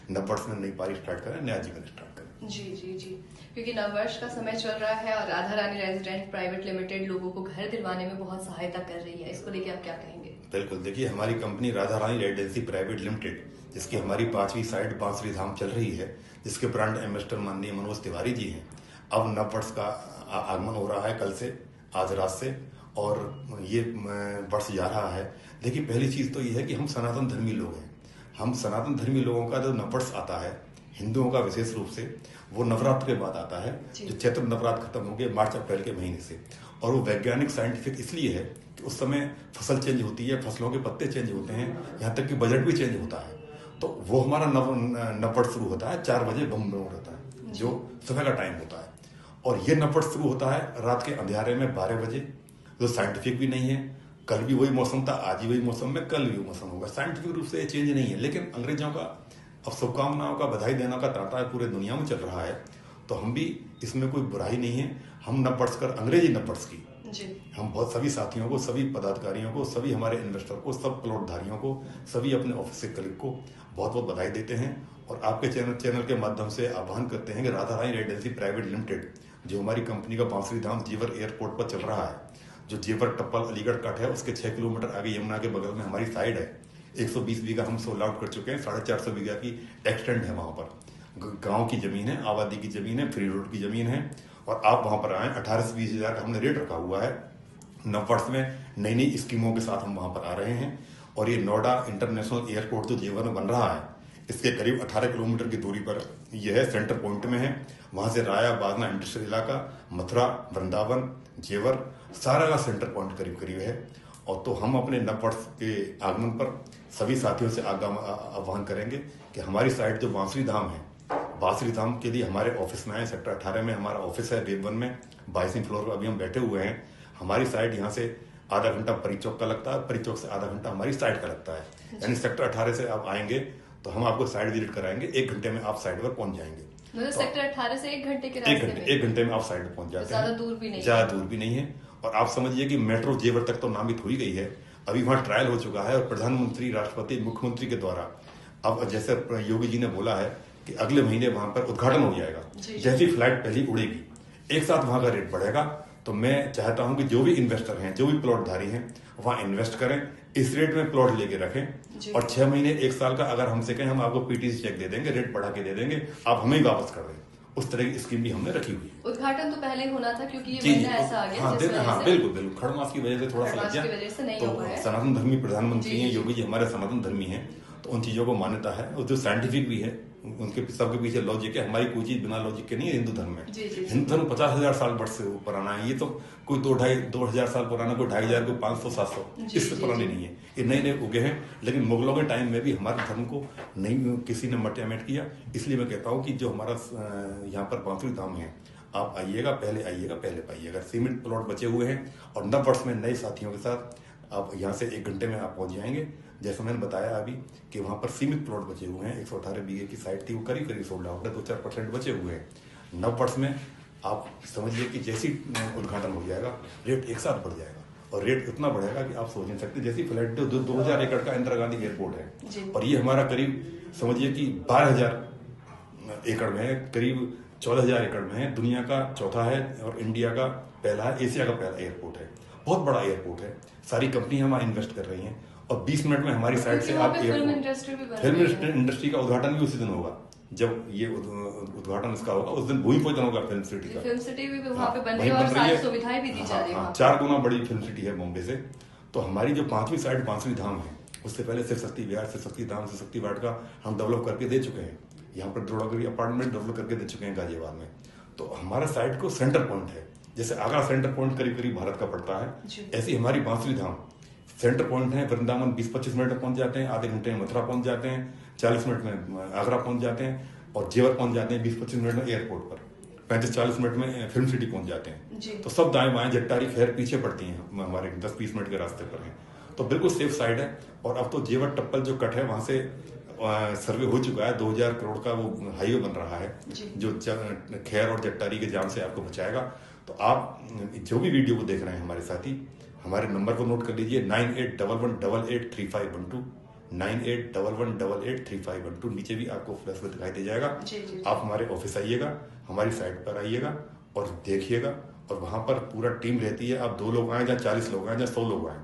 नववर्ष में नई पारी स्टार्ट करें, नया जीवन स्टार्ट करें। जी जी जी, क्योंकि नववर्ष का समय चल रहा है और Radha Rani resident private limited लोगों को घर दिलवाने में बहुत सहायता कर रही है, इसको लेके आप क्या कहेंगे? बिल्कुल, देखिए हमारी company Radha Rani residency private limited, जिसकी हमारी 5वीं साइट बांसुरी धाम चल रही है, जिसके ब्रांड एम्बेसडर माननीय मनोज तिवारी जी हैं। अब नववर्ष का आगमन हो रहा है कल से, आज रात से, और ये वर्ष जा रहा है। देखिए पहली चीज़ तो ये है कि हम सनातन धर्मी लोग हैं। हम सनातन धर्मी लोगों का जो नववर्ष आता है, हिंदुओं का विशेष रूप से, वो नवरात्र के बाद आता है, जो चैत्र नवरात्र खत्म होंगे मार्च अप्रैल के महीने से। और वो वैज्ञानिक साइंटिफिक इसलिए है कि उस समय फसल चेंज होती है, फसलों के पत्ते चेंज होते हैं, यहाँ तक कि बजट भी चेंज होता है। तो वो हमारा नववर्ष शुरू होता है 4 बजे बम होता है, जो सुबह का टाइम होता है। और ये नववर्ष शुरू होता है रात के अंधेरे में 12 बजे, जो साइंटिफिक भी नहीं है। कल भी वही मौसम था, आज भी वही मौसम में, कल भी मौसम होगा। साइंटिफिक रूप से ये चेंज नहीं है, लेकिन अंग्रेजों का अब शुभकामनाओं का, बधाई देना का तांता पूरे दुनिया में चल रहा है, तो हम भी इसमें कोई बुराई नहीं है। हम नववर्ष कर अंग्रेजी नववर्ष की हम बहुत सभी साथियों को, सभी पदाधिकारियों को, सभी हमारे इन्वेस्टर को, सब प्लॉटधारियों को, सभी अपने ऑफिस के कलीग को बहुत बहुत बधाई देते हैं। और आपके चैनल के माध्यम से आह्वान करते हैं कि Radha Rani residency private limited, जो हमारी कंपनी का बांसुरी धाम जेवर एयरपोर्ट पर चल रहा है, जो जेवर टप्पल अलीगढ़ कट है, उसके 6 किलोमीटर आगे यमुना के बगल में हमारी साइड है। 120 बीघा हम सोल्ड आउट कर चुके हैं, 450 बीघा की एक्सटेंड है। वहाँ पर गांव की जमीन है, आबादी की जमीन है, फ्री रोड की जमीन है, और आप वहाँ पर आएँ। 18 से 20 हज़ार का हमने रेट रखा हुआ है। नववर्ष में नई नई स्कीमों के साथ हम वहाँ पर आ रहे हैं। और ये नोएडा इंटरनेशनल एयरपोर्ट जो जेवर में बन रहा है, इसके करीब 18 किलोमीटर की दूरी पर यह है, सेंटर पॉइंट में है। वहाँ से राया, बागना इंडस्ट्रियल इलाका, मथुरा, वृंदावन, जेवर, सारा का सेंटर पॉइंट करीब करीब है। और तो हम अपने नववर्ष के आगमन पर सभी साथियों से आह्वान करेंगे कि हमारी साइट जो बांसुरी धाम है, बांसुरी धाम के लिए हमारे ऑफिस में आए। सेक्टर 18 में हमारा ऑफिस है, वेब 1 में 22वीं फ्लोर पर अभी हम बैठे हुए हैं। हमारी साइट यहाँ से आधा घंटा परी चौक का लगता है, परी चौक से आधा घंटा हमारी साइट का लगता है। यानी सेक्टर 18 से आप आएंगे तो हम आपको साइट विजिट कराएंगे, 1 घंटे में आप साइट पर पहुंच जाएंगे। मतलब सेक्टर 18 से 1 घंटे के रास्ते में? 1 घंटे में आप साइट पर पहुंच जाते हैं। ज्यादा दूर भी नहीं, ज्यादा दूर भी नहीं है। और आप समझिए कि मेट्रो जेवर तक तो नामित हो ही गई है, अभी वहाँ ट्रायल हो चुका है। और प्रधानमंत्री, राष्ट्रपति, मुख्यमंत्री के द्वारा अब जैसे योगी जी ने बोला है कि अगले महीने वहां पर उद्घाटन हो जाएगा। जैसी फ्लाइट पहली उड़ेगी, एक साथ वहां का रेट बढ़ेगा। तो मैं चाहता हूं कि जो भी इन्वेस्टर हैं, जो भी प्लॉटधारी हैं, वहां इन्वेस्ट करें, इस रेट में प्लॉट लेके रखें। और 6 महीने 1 साल का अगर हमसे कहें, हम आपको पीटीसी चेक दे देंगे, रेट बढ़ा के दे देंगे, आप हमें ही वापस कर दें। उस तरह की स्कीम भी हमने रखी हुई है। उद्घाटन तो पहले होना था, क्योंकि ये महीना ऐसा आ गया। हाँ, बिल्कुल खड़मास की वजह से थोड़ा सा लग गया। तो सनातन धर्मी प्रधानमंत्री हैं योगी जी, हमारे सनातन धर्मी हैं, तो उन चीजों को मान्यता है। और जो साइंटिफिक भी है, उनके सबके पीछे लॉजिक है। हमारी कोई चीज बिना लॉजिक के नहीं है हिंदू धर्म में। हिंदू धर्म 50,000 साल वर्ष से पुराना है। ये तो कोई 2,000 साल पुराना, कोई 2,500, कोई 500, 700, इससे पुरानी नहीं है। ये नए नए उगे हैं। लेकिन मुगलों के टाइम में भी हमारे धर्म को नहीं किसी ने मटियामेट किया। इसलिए मैं कहता हूँ कि जो हमारा यहाँ पर बांसुरी धाम है, आप आइएगा, पहले पाइएगा। सीमित प्लॉट बचे हुए हैं और नववर्ष में नए साथियों के साथ आप यहाँ से 1 घंटे में आप पहुँच जाएंगे। जैसा मैंने बताया अभी कि वहाँ पर सीमित प्लॉट बचे हुए हैं। 118 बीघे की साइट थी, वो करीब सोल्ड आउट है, 2-4% बचे हुए हैं। नववर्ष में आप समझिए कि जैसी उद्घाटन हो जाएगा, रेट एक साथ बढ़ जाएगा। और रेट इतना बढ़ेगा कि आप सोच नहीं सकते। जैसी फ्लाइट 2000 एकड़ का इंदिरा गांधी एयरपोर्ट है, और ये हमारा करीब समझिए कि 12,000 एकड़ में है, करीब 14,000 एकड़ में है। दुनिया का चौथा है और इंडिया का पहला है, एशिया का पहला एयरपोर्ट है। बहुत बड़ा एयरपोर्ट है। सारी कंपनियां वहाँ इन्वेस्ट कर रही हैं। और 20 मिनट में हमारी साइड से आप फिल्म इंडस्ट्री का उद्घाटन भी उसी दिन होगा। जब ये उद्घाटन इसका होगा, उस दिन भूमि पूजन होगा फिल्म सिटी का। फिल्म सिटी भी वहाँ पे बन रही है और सारी सुविधाएं भी दी जा रही है। 4 गुना बड़ी फिल्म सिटी है बॉम्बे से। तो हमारी जो 5वीं साइट बांसुरी धाम है, उससे पहले शिव शक्ति विहार, शिव शक्ति धाम, शिव शक्ति वार्ड का हम डेवलप करके दे चुके हैं। यहाँ पर द्रोणागिरी अपार्टमेंट डेवलप करके दे चुके हैं गाजियाबाद में। तो हमारा साइट को सेंटर पॉइंट है। जैसे आगरा सेंटर पॉइंट करीब करीब भारत का पड़ता है, ऐसी हमारी बांसुरी धाम सेंटर पॉइंट है। वृंदावन 20-25 मिनट में पहुंच जाते हैं, आधे घंटे में मथुरा पहुंच जाते हैं, 40 मिनट में आगरा पहुंच जाते हैं, और जेवर पहुंच जाते हैं 20-25 मिनट में एयरपोर्ट पर, 35-40 मिनट में फिल्म सिटी पहुंच जाते हैं। तो सब दाएं बाएं जट्टारी खैर पीछे पड़ती हैं, हमारे 10-20 मिनट के रास्ते पर हैं। तो बिल्कुल सेफ साइड है। और अब तो जेवर टप्पल जो कट है, वहां से सर्वे हो चुका है। 2,000 करोड़ का वो हाईवे बन रहा है, जो खैर और जट्टारी के जाम से आपको बचाएगा। तो आप जो भी वीडियो को देख रहे हैं हमारे साथी, हमारे नंबर को नोट कर लीजिए, 9811883512, 9811883512। नीचे भी आपको फ्लैश में दिखाई दे जाएगा। जी। आप हमारे ऑफिस आइएगा, हमारी साइट पर आइएगा और देखिएगा। और वहाँ पर पूरा टीम रहती है। आप 2 लोग आए, जहाँ 40 लोग आए, जहाँ 100 लोग आए,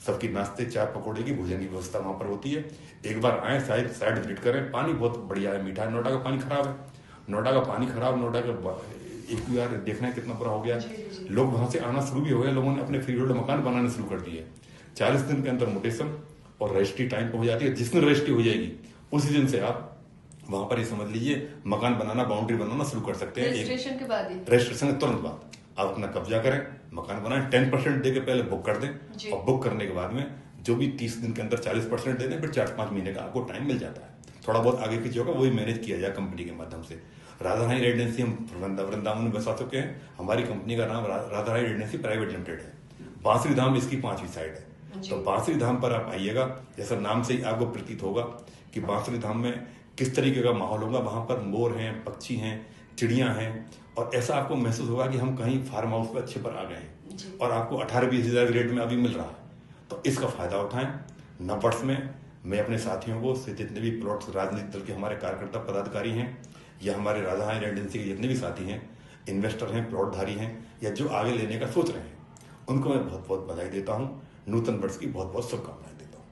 सबकी नाश्ते, चाय, पकौड़े की, भोजन की व्यवस्था वहाँ पर होती है। एक बार आए, साइड विजिट करें। पानी बहुत बढ़िया है, मीठा है। नोएडा का पानी खराब है, नोएडा का पानी खराब, नोएडा का एक बार देखना है कितना बुरा हो गया। लोग वहां से आना शुरू भी हो गए, लोगों ने अपने फ्री होल्ड मकान बनाने शुरू कर दिए। 40 दिन के अंदर मोटेशन और रजिस्ट्री टाइम पर हो जाती है। जिस दिन रजिस्ट्री हो जाएगी उसी दिन से आप वहां पर ये समझ लीजिए मकान बनाना, बाउंड्री बनाना शुरू कर सकते हैं। रजिस्ट्रेशन के बाद ही, रजिस्ट्रेशन के तुरंत बाद आप अपना कब्जा करें, मकान बनाएं। 10% दे के पहले बुक कर दें और बुक करने के बाद में जो भी 30 दिन के अंदर 40% दे दें, फिर 4-5 महीने का आपको टाइम मिल जाता है। थोड़ा बहुत आगे पीछे होगा, वही मैनेज किया जाए कंपनी के माध्यम से। राधा रानी रेजिडेंसी हम वृंदावन में बसा चुके हैं। हमारी कंपनी का नाम Radha Rani residency private limited है। बांसुरी धाम इसकी 5वीं साइड है। तो बांसुरी धाम पर आप आइएगा, जैसा नाम से ही आपको प्रतीत होगा कि बांसुरी धाम में किस तरीके का माहौल होगा। वहां पर मोर हैं, पक्षी हैं, चिड़ियां हैं, और ऐसा आपको महसूस होगा कि हम कहीं फार्म हाउस पर अच्छे पर आ गए हैं और आपको 18-20 हज़ार रेट में अभी मिल रहा है। तो इसका फायदा उठाएं। नववर्ष में मैं अपने साथियों को, जितने भी प्लॉट्स राजनीतिक दल के हमारे कार्यकर्ता पदाधिकारी हैं या हमारे राधा रानी रेजिडेंसी के जितने भी साथी हैं, इन्वेस्टर हैं, प्लॉटधारी हैं या जो आगे लेने का सोच रहे हैं, उनको मैं बहुत बहुत बधाई देता हूं। नूतन वर्ष की बहुत बहुत शुभकामनाएं देता हूं।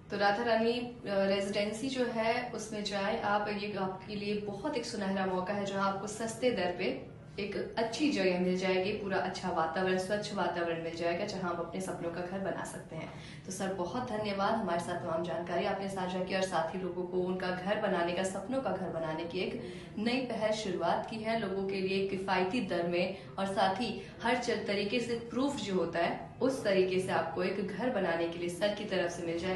तो राधा रानी रेजिडेंसी जो है उसमें जाए आप, ये आपके लिए बहुत एक सुनहरा मौका है जहां आपको सस्ते दर पे एक अच्छी जगह मिल जाएगी, पूरा अच्छा वातावरण, स्वच्छ वातावरण मिल जाएगा जहां आप अपने सपनों का घर बना सकते हैं। तो सर बहुत धन्यवाद, हमारे साथ तमाम जानकारी आपने साझा की और साथ ही लोगों को उनका घर बनाने का, सपनों का घर बनाने की एक नई पहल शुरुआत की है लोगों के लिए किफायती दर में, और साथ ही हर तरीके से प्रूफ जो होता है उस तरीके से आपको एक घर बनाने के लिए सर की तरफ से मिल जाएगा।